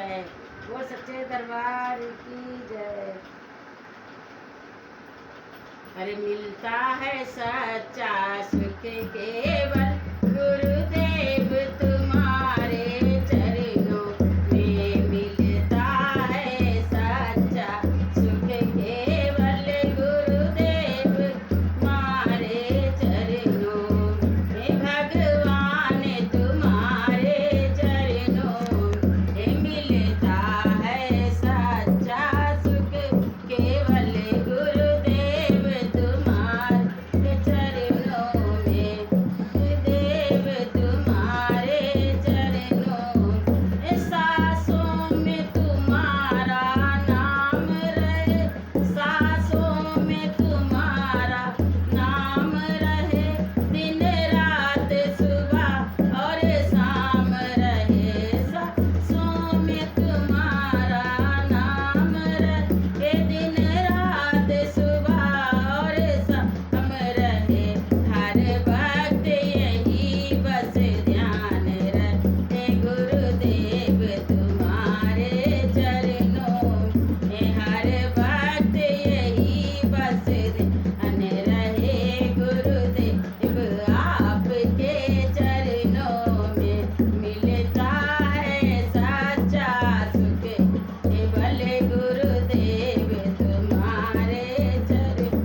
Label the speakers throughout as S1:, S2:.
S1: जय। वो सच्चे दरबार की जय। अरे मिलता है सच्चा सुख केवल गुरुदेव तुम्हारे चरणों में। मिलता है सच्चा सुख केवल गुरुदेव तुम्हारे चरणों में। भगवान तुम्हारे चरणों में मिलता है सच्चा सुख केवल गुरुदेव तुम्हारे चरणों में। गुरुदेव तुम्हारे चरणों में। सांसों में तुम्हारा नाम रहे, सांसों में तुम्हारा नाम रहे। दिन रात सुबह और शाम रहे, सांसों में तुम्हारा नाम रहे। दिन रात सुबह और शाम रहे। हर वक्त यही बस ध्यान रहे गुरुदेव तुम्हारे चरणों में। हर वक्त यही बस ध्यान रहे गुरुदेव आपके चरणों में। मिलता है सच्चा सुख केवल गुरुदेव तुम्हारे चरणों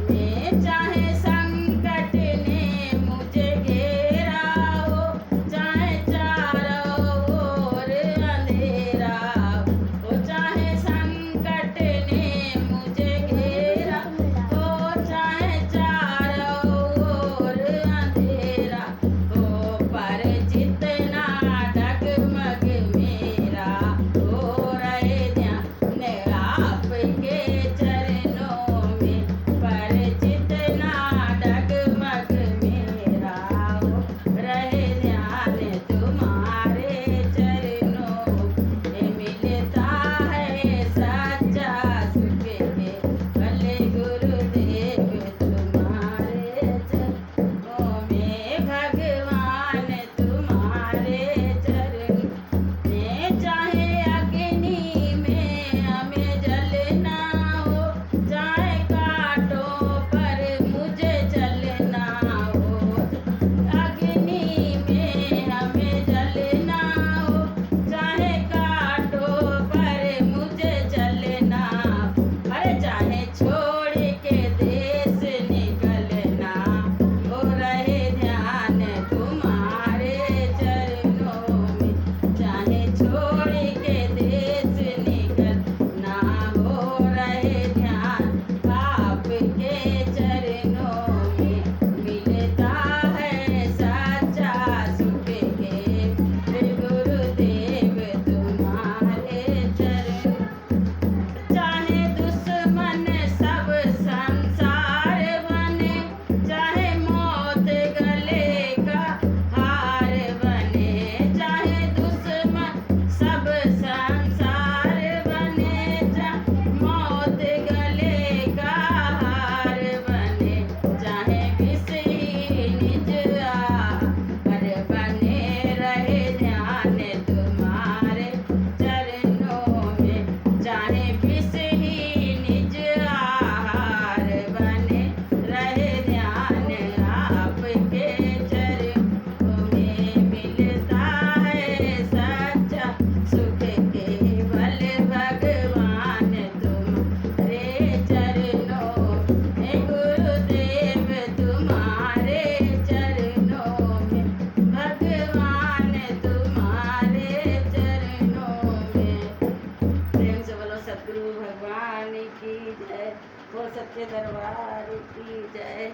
S1: में। चाहे संकट ने मुझे घेरा हो, चाहे चारों ओर अंधेरा हो। चाहे संकट ने मुझे घेरा हो, चाहे चारों ओर अंधेरा हो। पर जितना डगमग मेरा हो रहे ध्यान आपके चरणों में। पर जितना डगमग मेरा हो रहे ध्यान तुम्हारे चरणों में। मिलता है सच्चा सुख केवल गुरुदेव तुम्हारे चरणों में। भगवान तुम्हारे चरणों में। चाहे अग्नि में हमें जलना हो, चाहे कांटों पर मुझे चलना हो। अग्नि में हमें जलना हो, चाहे कांटों पर मुझे चलना। अरे चाहे छोड़ के देश निकलना हो रहे ध्यान तुम्हारे चरणों में। चाहे छोड़ के देश निकलना हो रहे ध्यान आपके चरणों में। मिलता है सच्चा सुख केवल गुरुदेव तुम्हारे चरणों। चाहे दुश्मन सब संसार बने, चाहे मौत गले का हार बने। चाहे दुश्मन सब संसार बने, चाहे मौत गले का हार बने। चाहे विषहीन निज आहार बने रहे ध्यान तुम्हारे चरणों में। चाहे विषहीन निज आहार बने रहे ध्यान आपके चरणों में। मिलता है सच्चा सुख केवल भगवान तुम्हारे चरणों में। गुरुदेव तुम्हारे चरणों में। भगवान तुम्हारे चरणों में। प्रेम से बोलो सद्गुरु भगवान की जय। वो सच्चे दरबार की जय।